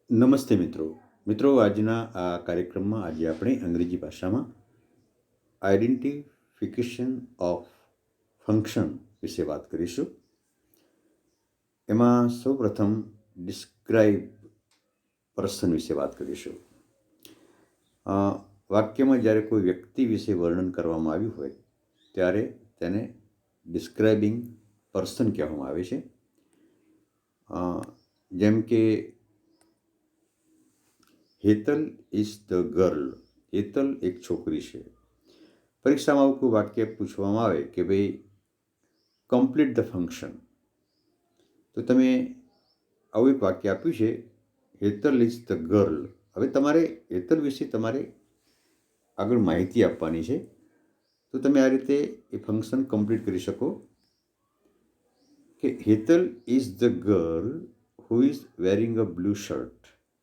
નમસ્તે મિત્રો આજના આ કાર્યક્રમમાં આજે આપણે અંગ્રેજી ભાષામાં આઈડેન્ટિફિકેશન ઓફ ફંક્શન વિશે વાત કરીશું. એમાં સૌપ્રથમ ડિસ્ક્રાઇબ પર્સન વિશે વાત કરીશું. વાક્યમાં જ્યારે કોઈ વ્યક્તિ વિશે વર્ણન કરવામાં આવ્યું હોય ત્યારે તેને ડિસ્ક્રાઇબિંગ પર્સન કહેવામાં આવે છે. જેમ કે Hetal is the girl. Hetal એક છોકરી છે. પરીક્ષામાં આવું કોઈ વાક્ય પૂછવામાં આવે કે ભાઈ કમ્પ્લીટ ધ ફંક્શન, તો તમે આવું એક વાક્ય આપ્યું છે હેતલ ઇઝ ધ ગર્લ. હવે તમારે હેતલ વિશે તમારે આગળ માહિતી આપવાની છે, તો તમે આ રીતે એ ફંક્શન કમ્પ્લીટ કરી શકો કે Hetal is the girl who is wearing a blue shirt.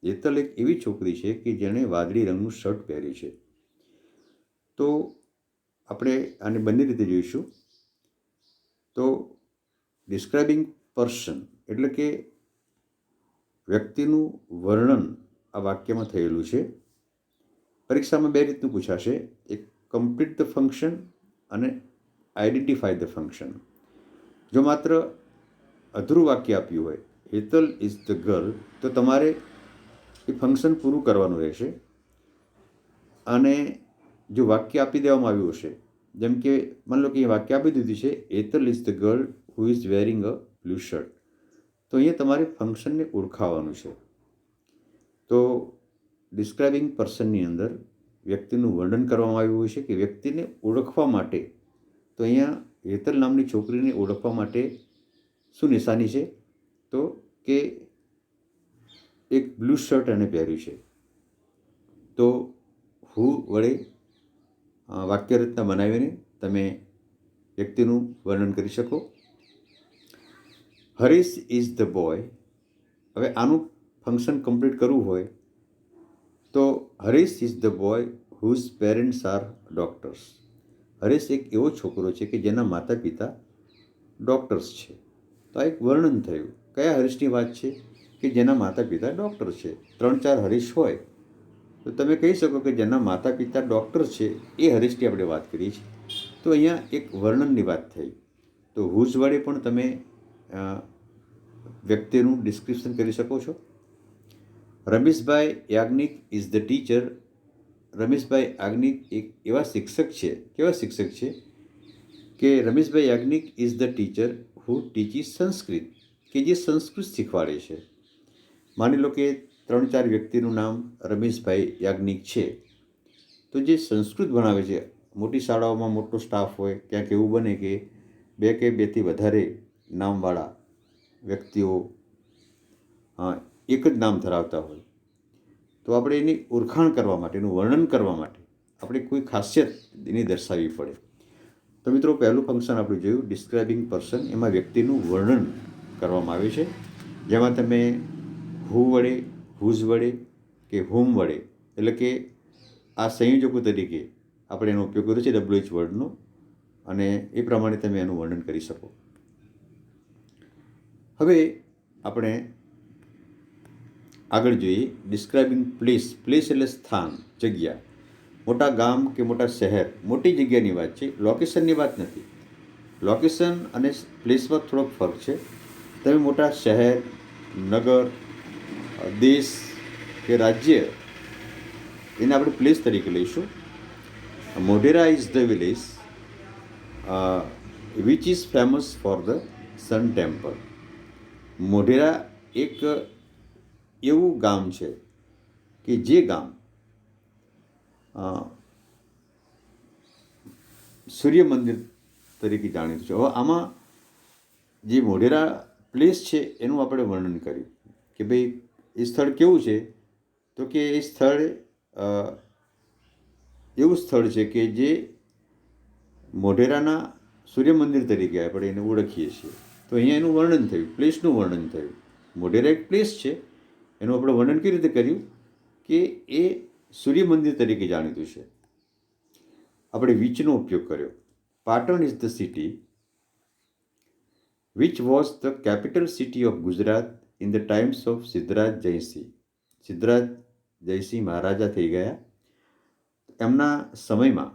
Hetal એક એવી છોકરી છે કે જેણે વાદળી રંગનું શર્ટ પહેર્યું છે. તો આપણે આને બંને રીતે જોઈશું. તો ડિસ્ક્રાઇબિંગ પર્સન એટલે કે વ્યક્તિનું વર્ણન આ વાક્યમાં થયેલું છે. પરીક્ષામાં બે રીતનું પૂછાશે, એક કમ્પ્લીટ ધ ફંક્શન અને આઈડેન્ટિફાય ધ ફંક્શન. જો માત્ર અધૂરું વાક્ય આપ્યું હોય હેતલ ઇઝ ધ ગર્લ, તો તમારે એ ફંક્શન પૂરું કરવાનું રહેશે. અને જો વાક્ય આપી દેવામાં આવ્યું હશે, જેમ કે માની લો કે એ વાક્ય આપી દીધું છે Hetal is the girl who is wearing a blue shirt, તો અહીંયા તમારે ફંક્શનને ઓળખાવવાનું છે. તો ડિસ્ક્રાઇબિંગ પર્સનની અંદર વ્યક્તિનું વર્ણન કરવામાં આવ્યું હોય છે કે વ્યક્તિને ઓળખવા માટે, તો અહીંયા હેતલ નામની છોકરીને ઓળખવા માટે શું નિશાની છે, તો કે એક બ્લુ શર્ટ એને પહેર્યું છે. તો હુ વડે વાક્ય રચના બનાવીને તમે વ્યક્તિનું વર્ણન કરી શકો. Harish is the boy. હવે આનું ફંક્શન કમ્પ્લીટ કરવું હોય તો Harish is the boy whose parents are doctors. Harish એક એવો છોકરો છે કે જેના માતા પિતા ડૉક્ટર્સ છે. તો આ એક વર્ણન થયું. કયા હરીશની વાત છે કે જેના માતા પિતા ડૉક્ટર છે. 3-4 હરીશ હોય તો તમે કહી શકો કે જેના માતા પિતા ડૉક્ટર છે એ હરીશની આપણે વાત કરીએ છીએ. તો અહીંયા એક વર્ણનની વાત થઈ. તો હુઝ વડે પણ તમે વ્યક્તિનું ડિસ્ક્રિપ્શન કરી શકો છો. Rameshbhai Yagnik is the teacher. Rameshbhai Yagnik એક એવા શિક્ષક છે. કેવા શિક્ષક છે કે Rameshbhai Yagnik is the teacher who teaches Sanskrit, કે જે સંસ્કૃત શીખવાડે છે. માની લો કે 3-4 વ્યક્તિનું નામ રમેશભાઈ યાજ્ઞિક છે, તો જે સંસ્કૃત ભણાવે છે, મોટી શાળાઓમાં મોટો સ્ટાફ હોય, ક્યાંક એવું બને કે 2 કે 2થી વધારે નામવાળા વ્યક્તિઓ એક જ નામ ધરાવતા હોય, તો આપણે એની ઓળખાણ કરવા માટે, એનું વર્ણન કરવા માટે આપણે કોઈ ખાસિયત એની દર્શાવવી પડે. તો મિત્રો પહેલું ફંક્શન આપણે જોયું ડિસ્ક્રાઇબિંગ પર્સન. એમાં વ્યક્તિનું વર્ણન કરવામાં આવે છે, જેમાં તમે હુ વડે, હુઝ વડે કે હુમ વડે, એટલે કે આ સંયોજકો તરીકે આપણે એનો ઉપયોગ કર્યો છે WH વર્ડનો, અને એ પ્રમાણે તમે એનું વર્ણન કરી શકો. હવે આપણે આગળ જોઈએ ડિસ્ક્રાઇબિંગ પ્લેસ. પ્લેસ એટલે સ્થાન, જગ્યા. મોટા ગામ કે મોટા શહેર, મોટી જગ્યાની વાત છે, લોકેશનની વાત નથી. લોકેશન અને પ્લેસમાં થોડોક ફરક છે. તમે મોટા શહેર, નગર, દેશ કે રાજ્ય, એને આપણે પ્લેસ તરીકે લઈશું. Modhera is the village which is famous for the sun temple. Modhera એક એવું ગામ છે કે જે ગામ સૂર્ય મંદિર તરીકે જાણીતું છે. હવે આમાં જે મોઢેરા પ્લેસ છે એનું આપણે વર્ણન કર્યું કે ભાઈ એ સ્થળ કેવું છે, તો કે એ સ્થળ એવું સ્થળ છે કે જે મોઢેરાના સૂર્ય મંદિર તરીકે આપણે એને ઓળખીએ છીએ. તો અહીંયા એનું વર્ણન થયું, પ્લેસનું વર્ણન થયું. મોઢેરા એક પ્લેસ છે, એનું આપણે વર્ણન કેવી રીતે કર્યું કે એ સૂર્ય મંદિર તરીકે જાણીતું છે. આપણે વિચનો ઉપયોગ કર્યો. Patan is the city which was the capital city of Gujarat in the times of Siddharaj Jaysinh. Siddharaj Jaysinh મહારાજા થઈ ગયા. એમના સમયમાં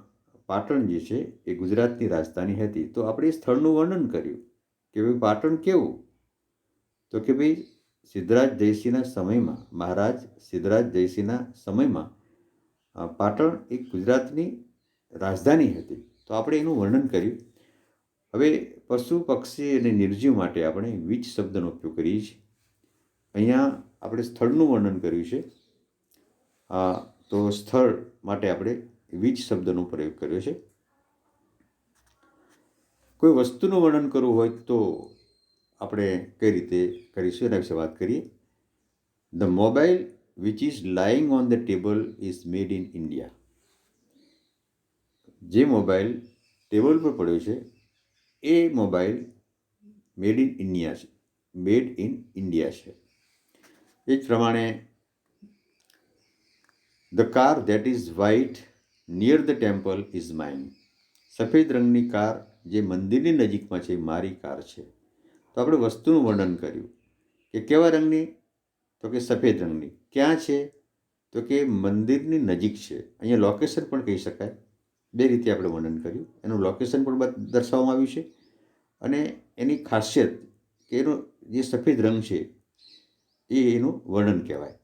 પાટણ જે છે એ ગુજરાતની રાજધાની હતી. તો આપણે એ સ્થળનું વર્ણન કર્યું કે ભાઈ પાટણ કેવું, તો કે ભાઈ સિદ્ધરાજ જયસિંહના સમયમાં, મહારાજ સિદ્ધરાજ જયસિંહના સમયમાં પાટણ એક ગુજરાતની રાજધાની હતી. તો આપણે એનું વર્ણન કર્યું. હવે પશુ પક્ષી અને નિર્જીવ માટે આપણે વીજ શબ્દનો ઉપયોગ કરીએ છીએ. અહીંયા આપણે સ્થળનું વર્ણન કર્યું છે. તો સ્થળ માટે આપણે વીજ શબ્દનો પ્રયોગ કર્યો છે. કોઈ વસ્તુનું વર્ણન કરવું હોય તો આપણે કઈ રીતે કરીશું એના વિશે વાત કરીએ. The mobile which is lying on the table is made in India. જે મોબાઈલ ટેબલ પર પડ્યો છે એ મોબાઈલ મેડ ઇન ઇન્ડિયા છે, મેડ ઇન ઇન્ડિયા છે. એ જ પ્રમાણે the car that is white near the temple is mine. સફેદ રંગની કાર જે મંદિરની નજીકમાં છે એ મારી કાર છે. તો આપણે વસ્તુનું વર્ણન કર્યું કે કેવા રંગની, તો કે સફેદ રંગની. ક્યાં છે, તો કે મંદિરની નજીક છે. અહીંયા લોકેશન પણ કહી શકાય. બે રીતે આપણે વર્ણન કર્યું. એનું લોકેશન પણ દર્શાવવામાં આવ્યું છે અને એની ખાસિયત કે એનો જે સફેદ રંગ છે એ એનું વર્ણન કહેવાય.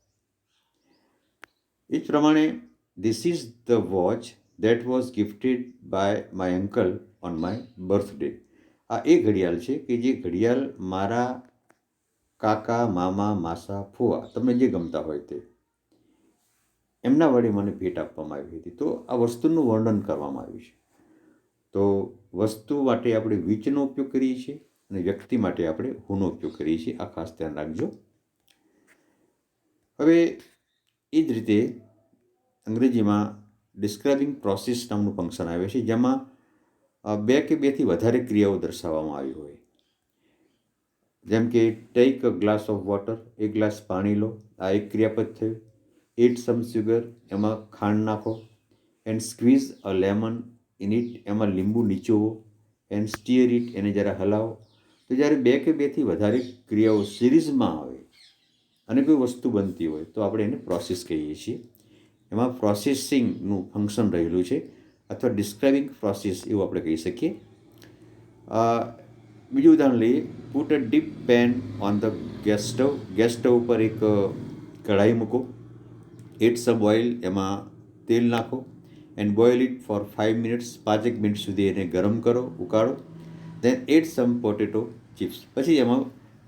એ જ પ્રમાણે this is the watch that was gifted by my uncle on my birthday. આ એ ઘડિયાળ છે કે જે ઘડિયાળ મારા કાકા, મામા, માસા, ફુવા, તમને જે ગમતા હોય તે, એમના વડે મને ભેટ આપવામાં આવી હતી. તો આ વસ્તુનું વર્ણન કરવામાં આવ્યું છે. તો વસ્તુ માટે આપણે વિચનો ઉપયોગ કરીએ છીએ અને વ્યક્તિ માટે આપણે હુનો ઉપયોગ કરીએ છીએ. આ ખાસ ધ્યાન રાખજો. હવે એ જ રીતે અંગ્રેજીમાં ડિસ્ક્રાઇબિંગ પ્રોસેસ નામનું ફંક્શન આવે છે, જેમાં બે કે બેથી વધારે ક્રિયાઓ દર્શાવવામાં આવી હોય. જેમ કે take a glass of water, એક ગ્લાસ પાણી લો, આ એક ક્રિયાપદ થયું. ઇટ સમ સુગર, એમાં ખાંડ નાખો. And squeeze a lemon in it, એમાં લીંબુ નીચોવો. એન્ડ સ્ટીયર ઇટ, એને જરા હલાવો. તો જ્યારે બે કે બેથી વધારે ક્રિયાઓ સિરીઝમાં આવે અને કોઈ વસ્તુ બનતી હોય તો આપણે એને પ્રોસેસ કહીએ છીએ. એમાં પ્રોસેસિંગનું ફંક્શન રહેલું છે અથવા ડિસ્ક્રાઇબિંગ પ્રોસેસ એવું આપણે કહી શકીએ. બીજું ઉદાહરણ લઈએ. Put a deep pan on the gas stove. Gas stove ઉપર એક કઢાઈ મૂકો. એડ સમ ઓઇલ, એમાં તેલ નાખો. And boil it for 5 minutes, 5 minute સુધી એને ગરમ કરો, ઉકાળો. Then add some potato chips, પછી એમાં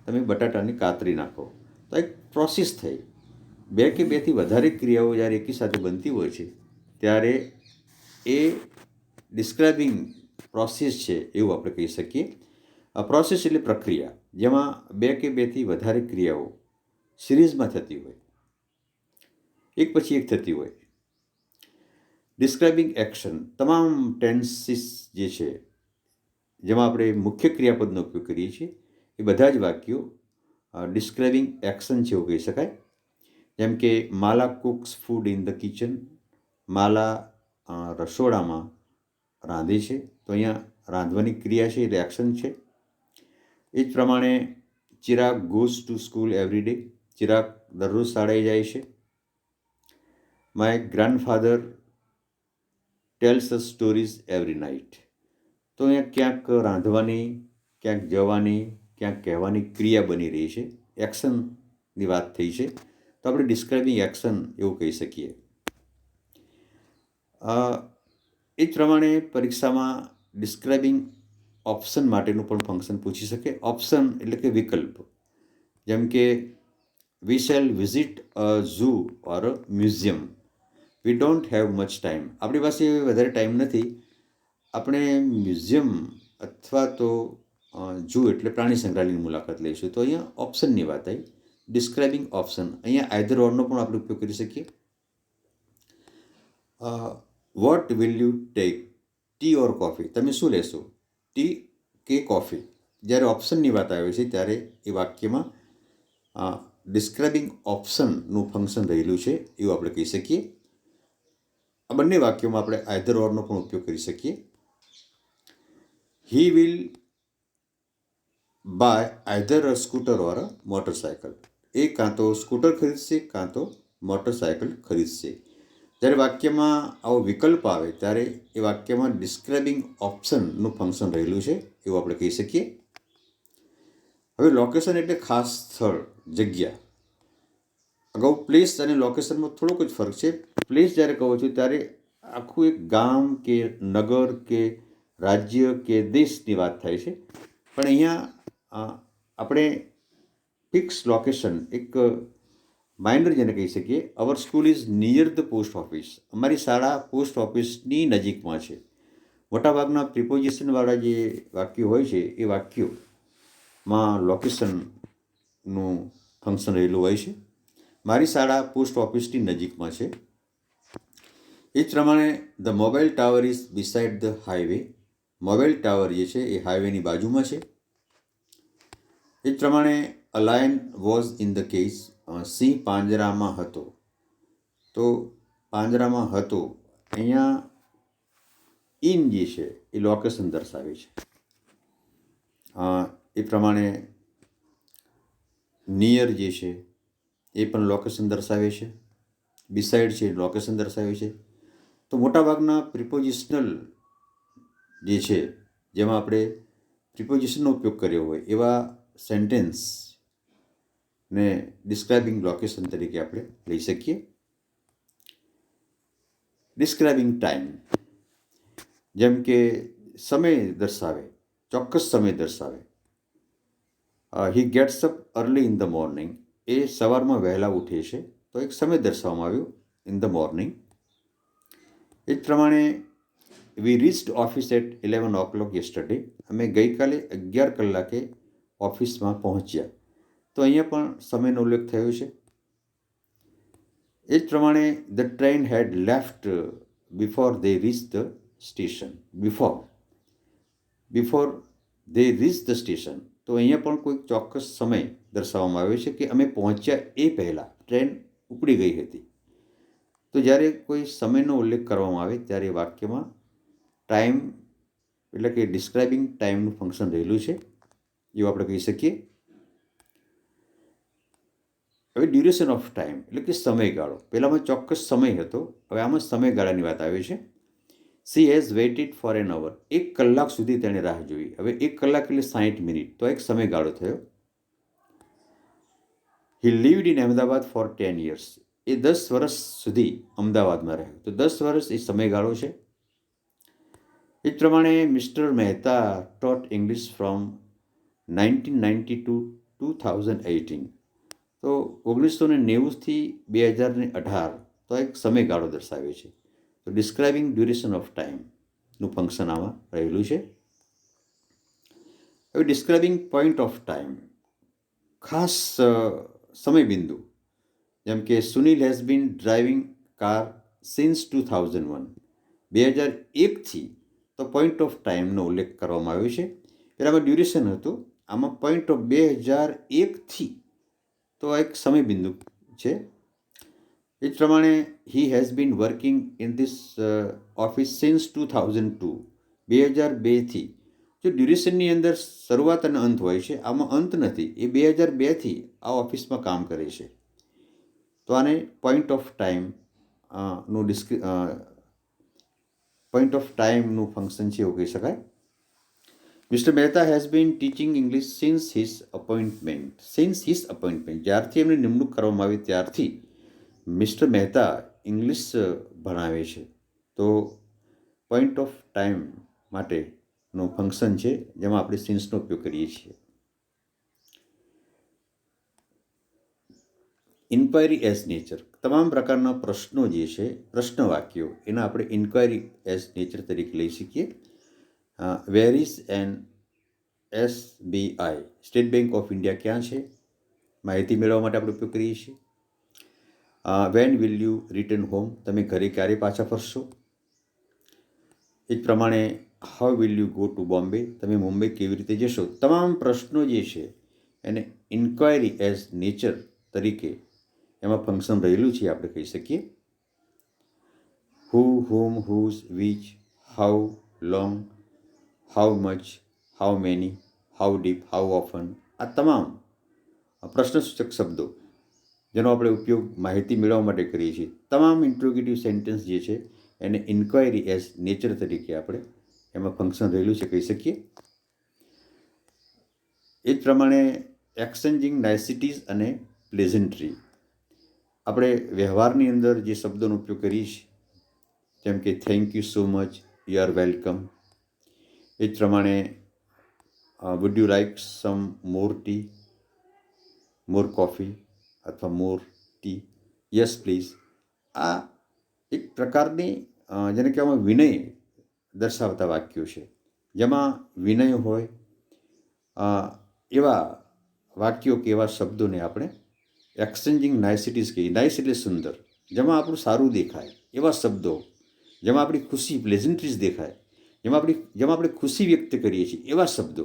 તમે બટાટાની કાતરી નાખો. તો એક પ્રોસેસ થઈ. બે કે બેથી વધારે ક્રિયાઓ જ્યારે એકી સાથે બનતી હોય છે ત્યારે એ ડિસ્ક્રાઇબિંગ પ્રોસેસ છે એવું આપણે કહી શકીએ. આ પ્રોસેસ એટલે પ્રક્રિયા જેમાં બે કે બેથી વધારે ક્રિયાઓ સિરીઝમાં થતી હોય, એક પછી એક થતી હોય. ડિસ્ક્રાઇબિંગ એક્શન, તમામ ટેન્સીસ જે છે જેમાં આપણે મુખ્ય ક્રિયાપદનો ઉપયોગ કરીએ છીએ એ બધા જ વાક્યો ડિસ્ક્રાઇબિંગ એક્શન છે એવું કહી શકાય. જેમ કે Mala cooks food in the kitchen, Mala રસોડામાં રાંધે છે. તો અહીંયા રાંધવાની ક્રિયા છે એટલે એક્શન છે. એ જ પ્રમાણે Chirag goes to school every day, Chirag દરરોજ શાળાએ જાય છે. My grandfather tells us stories every night. તો અહીંયા ક્યાંક રાંધવાની, ક્યાંક જવાની, ક્યાંક કહેવાની ક્રિયા બની રહી છે, એક્શનની વાત થઈ છે. તો આપણે ડિસ્ક્રાઇબિંગ એક્શન એવું કહી શકીએ. એ જ પ્રમાણે પરીક્ષામાં ડિસ્ક્રાઇબિંગ ઓપ્શન માટેનું પણ ફંક્શન પૂછી શકે. ઓપ્શન એટલે કે વિકલ્પ. જેમ કે we shall visit a zoo or a museum. We don't have much time. આપણી પાસે વધારે ટાઈમ નથી, આપણે મ્યુઝિયમ અથવા તો ઝૂ એટલે પ્રાણી સંગ્રહાલયની મુલાકાત લઈશું. તો અહીંયા ઓપ્શનની વાત આવી. ડિસ્ક્રાઇબિંગ ઓપ્શન, અહીંયા આઈધર ઓરનો પણ આપણે ઉપયોગ કરી શકીએ. What will you take, T or coffee, તમે શું લેશો, ટી કે કોફી. જ્યારે ઓપ્શનની વાત આવે છે ત્યારે એ વાક્યમાં ડિસ્ક્રાઇબિંગ ઓપ્શનનું ફંક્શન રહેલું છે એવું આપણે કહી શકીએ. આ બંને વાક્યોમાં આપણે આઈધર ઓરનો પણ ઉપયોગ કરી શકીએ. He will buy either a scooter or a motorcycle. એ કાં તો સ્કૂટર ખરીદશે કાં તો મોટરસાયકલ ખરીદશે. જ્યારે વાક્યમાં આવો વિકલ્પ આવે ત્યારે એ વાક્યમાં ડિસ્ક્રાઇબિંગ ઓપ્શનનું ફંક્શન રહેલું છે એવું આપણે કહી શકીએ. હવે લોકેશન એટલે ખાસ સ્થળ, જગ્યા. અગાઉ પ્લેસ અને લોકેશનમાં થોડોક જ ફરક છે. પ્લેસ જ્યારે કહો છો ત્યારે આખું એક ગામ કે નગર કે રાજ્ય કે દેશની વાત થાય છે. પણ અહીંયા આપણે ફિક્સ લોકેશન, એક માઇનર જેને કહી શકીએ. Our school is near the post office. અમારી શાળા પોસ્ટ ઓફિસની નજીકમાં છે. મોટાભાગના પ્રિપોઝિશનવાળા જે વાક્યો હોય છે એ વાક્યોમાં લોકેશનનું ફંક્શન રહેલું હોય છે. મારી શાળા પોસ્ટ ઓફિસની નજીકમાં છે. એ જ પ્રમાણે the mobile tower is beside the highway. Mobile tower જે છે એ હાઈવેની બાજુમાં છે. એ જ પ્રમાણે a lion was in the cage. સિંહ પાંજરામાં હતો. તો પાંજરામાં હતો અહીંયા ઇન જે છે એ લોકેશન દર્શાવે છે. એ પ્રમાણે નિયર જે છે એ પણ લોકેશન દર્શાવે છે. બિસાઇડ છે લોકેશન દર્શાવે છે. તો મોટાભાગના પ્રિપોઝિશનલ જે છે જેમાં આપણે પ્રિપોઝિશનનો ઉપયોગ કર્યો હોય એવા સેન્ટેન્સને ડિસ્ક્રાઇબિંગ લોકેશન તરીકે આપણે લઈ શકીએ. ડિસ્ક્રાઇબિંગ ટાઈમ, જેમ કે સમય દર્શાવે, ચોક્કસ સમય દર્શાવે. He gets up early in the morning. એ સવારમાં વહેલા ઉઠે છે તો એક સમય દર્શાવવામાં આવ્યો, ઇન ધ મોર્નિંગ. એ જ પ્રમાણે we reached office at 11 o'clock yesterday. અમે ગઈકાલે 11 કલાકે ઓફિસમાં પહોંચ્યા. તો અહીંયા પણ સમયનો ઉલ્લેખ થયો છે. એ જ પ્રમાણે the train head left before they reach the station. Before they reach the station. તો અહીંયા પણ કોઈક ચોક્કસ સમય દર્શાવવામાં આવ્યો છે કે અમે પહોંચ્યા એ પહેલાં ટ્રેન ઉપડી ગઈ હતી. તો જ્યારે કોઈ સમયનો ઉલ્લેખ કરવામાં આવે ત્યારે વાક્યમાં ટાઈમ એટલે કે ડિસ્ક્રાઇબિંગ ટાઈમનું ફંક્શન રહેલું છે એવું આપણે કહી શકીએ. હવે ડ્યુરેશન ઓફ ટાઈમ એટલે કે સમયગાળો. પહેલાંમાં ચોક્કસ સમય હતો, હવે આમાં સમયગાળાની વાત આવે છે. She has waited for an hour. 1 કલાક સુધી તેણે રાહ જોઈ. હવે 1 કલાક એટલે 60 મિનિટ, તો એક સમયગાળો થયો. He lived in Ahmedabad for 10 years. એ 10 વર્ષ સુધી અમદાવાદમાં રહ્યો. તો 10 વર્ષ એ સમયગાળો છે. એ જ પ્રમાણે mister Mehta taught English from 1990 to 2018. તો 1990થી 2018 તો એક સમયગાળો દર્શાવે છે. તો ડિસ્ક્રાઇબિંગ ડ્યુરેશન ઓફ ટાઈમનું ફંક્શન આમાં રહેલું છે. હવે ડિસ્ક્રાઇબિંગ પોઈન્ટ ઓફ ટાઈમ, ખાસ સમયબિંદુ, જેમ કે Sunil has been driving car since 2001. 2001થી તો પોઈન્ટ ઓફ ટાઈમનો ઉલ્લેખ કરવામાં આવ્યો છે. પહેલાંમાં ડ્યુરેશન હતું, આમાં પોઈન્ટ ઓફ 2001થી તો એક સમયબિંદુ છે. એ જ પ્રમાણે he has been working in this office since 2002. 2002થી. જો ડ્યુરેશનની અંદર શરૂઆત અને અંત હોય છે, આમાં અંત નથી. એ 2002થી આ ઓફિસમાં કામ કરે છે. તો આને પોઈન્ટ ઓફ ટાઈમ નું પોઈન્ટ ઓફ ટાઈમનું ફંક્શન છે એવું કહી શકાય. Mister Mehta has been teaching English since his appointment. જ્યારથી એમની નિમણૂક કરવામાં આવી ત્યારથી મિસ્ટર મહેતા ઇંગ્લિશ ભણાવે છે. તો પોઈન્ટ ઓફ ટાઈમ માટેનું ફંક્શન છે જેમાં આપણે સિન્સનો ઉપયોગ કરીએ છીએ. Inquiry as nature. તમામ પ્રકારના પ્રશ્નો જે છે, પ્રશ્ન વાક્યો, એના આપણે ઇન્ક્વાયરી એઝ નેચર તરીકે લઈ શકીએ. Where is an SBI. State bank of India ક્યાં છે? માહિતી મેળવવા માટે આપણે ઉપયોગ કરીએ છીએ. When will you return home. તમે ઘરે ક્યારે પાછા ફરશો? એ જ પ્રમાણે how will you go to Bombay. તમે મુંબઈ કેવી રીતે જશો? તમામ પ્રશ્નો જે છે એને ઇન્ક્વાયરી એઝ નેચર તરીકે એમાં ફંક્શન રહેલું છે આપણે કહી શકીએ. Who, whom, whose, which, how long, how much, how many, how deep, how often. આ તમામ પ્રશ્નસૂચક શબ્દો જેનો આપણે ઉપયોગ માહિતી મેળવવા માટે કરીએ છીએ. તમામ ઇન્ટ્રોગેટિવ સેન્ટેન્સ જે છે એને ઇન્ક્વાયરી એઝ નેચર તરીકે આપણે એમાં ફંક્શન રહેલું છે કહી શકીએ. એ જ પ્રમાણે એક્સચેન્જિંગ નાઇસિટીઝ અને પ્લેઝન્ટ્રી, આપણે વ્યવહારની અંદર જે શબ્દોનો ઉપયોગ કરીએ છીએ જેમ કે thank you so much, you are welcome. એ જ પ્રમાણે would you like some more tea, more coffee અથવા મોર ટી, યસ પ્લીઝ. આ એક પ્રકારની જેને કહેવામાં વિનય દર્શાવતા વાક્યો છે, જેમાં વિનય હોય એવા વાક્યો કે એવા શબ્દોને આપણે એક્સચેન્જિંગ નાઇસિટીઝ કહીએ. નાઇસ એટલે સુંદર, જેમાં આપણું સારું દેખાય એવા શબ્દો, જેમાં આપણી ખુશી પ્લેઝન્ટ્રીઝ દેખાય, જેમાં આપણે ખુશી વ્યક્ત કરીએ છીએ એવા શબ્દો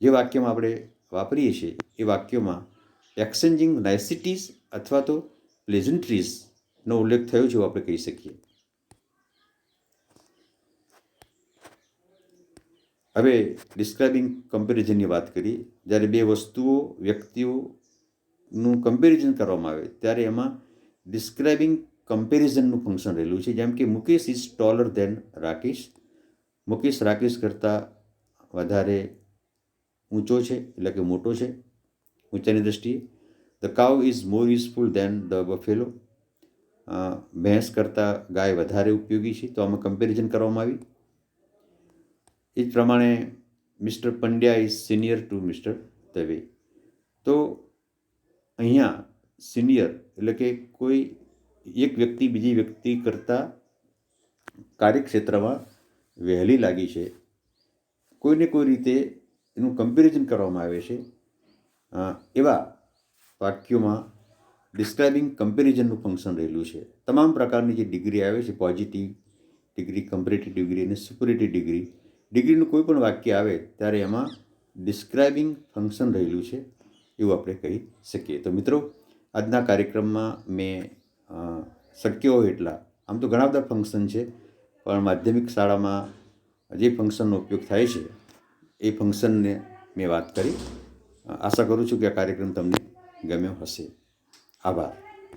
જે વાક્યમાં આપણે વાપરીએ છીએ, એ વાક્યોમાં એક્સચેન્જિંગ નાઇસિટીઝ અથવા તો પ્લેઝન્ટ્રીઝનો ઉલ્લેખ થયો છે એવું આપણે કહી શકીએ. હવે ડિસ્ક્રાઇબિંગ કમ્પેરિઝનની વાત કરીએ. જ્યારે બે વસ્તુઓ વ્યક્તિઓનું કમ્પેરિઝન કરવામાં આવે ત્યારે એમાં ડિસ્ક્રાઇબિંગ કમ્પેરિઝનનું ફંક્શન રહેલું છે. જેમ કે Mukesh is taller than Rakesh, Mukesh Rakesh કરતાં વધારે ઊંચો છે એટલે કે મોટો છે ઊંચાઈની દ્રષ્ટિએ. The cow is more useful than the buffalo, ભેંસ કરતાં ગાય વધારે ઉપયોગી છે. તો આમાં કમ્પેરિઝન કરવામાં આવી. એ જ પ્રમાણે mister Pandya is senior to mister Dave. તો અહીંયા સિનિયર એટલે કે કોઈ એક વ્યક્તિ બીજી વ્યક્તિ કરતાં કાર્યક્ષેત્રમાં વહેલી લાગી છે, કોઈને કોઈ રીતે એનું કમ્પેરિઝન કરવામાં આવે છે. એવા વાક્યોમાં ડિસ્ક્રાઇબિંગ કમ્પેરિઝનનું ફંક્શન રહેલું છે. તમામ પ્રકારની જે ડિગ્રી આવે છે, પોઝિટિવ ડિગ્રી, કમ્પેરેટિવ ડિગ્રી અને સુપરેટિવ ડિગ્રી, ડિગ્રીનું કોઈ પણ વાક્ય આવે ત્યારે એમાં ડિસ્ક્રાઇબિંગ ફંક્શન રહેલું છે એવું આપણે કહી શકીએ. તો મિત્રો, આજના કાર્યક્રમમાં મેં શક્ય હોય એટલા, આમ તો ઘણા બધા ફંક્શન છે, પણ માધ્યમિક શાળામાં જે ફંક્શનનો ઉપયોગ થાય છે એ ફંક્શનને મેં વાત કરી. આશા કરું છું કે આ કાર્યક્રમ તમને ગમ્યો હશે. આભાર.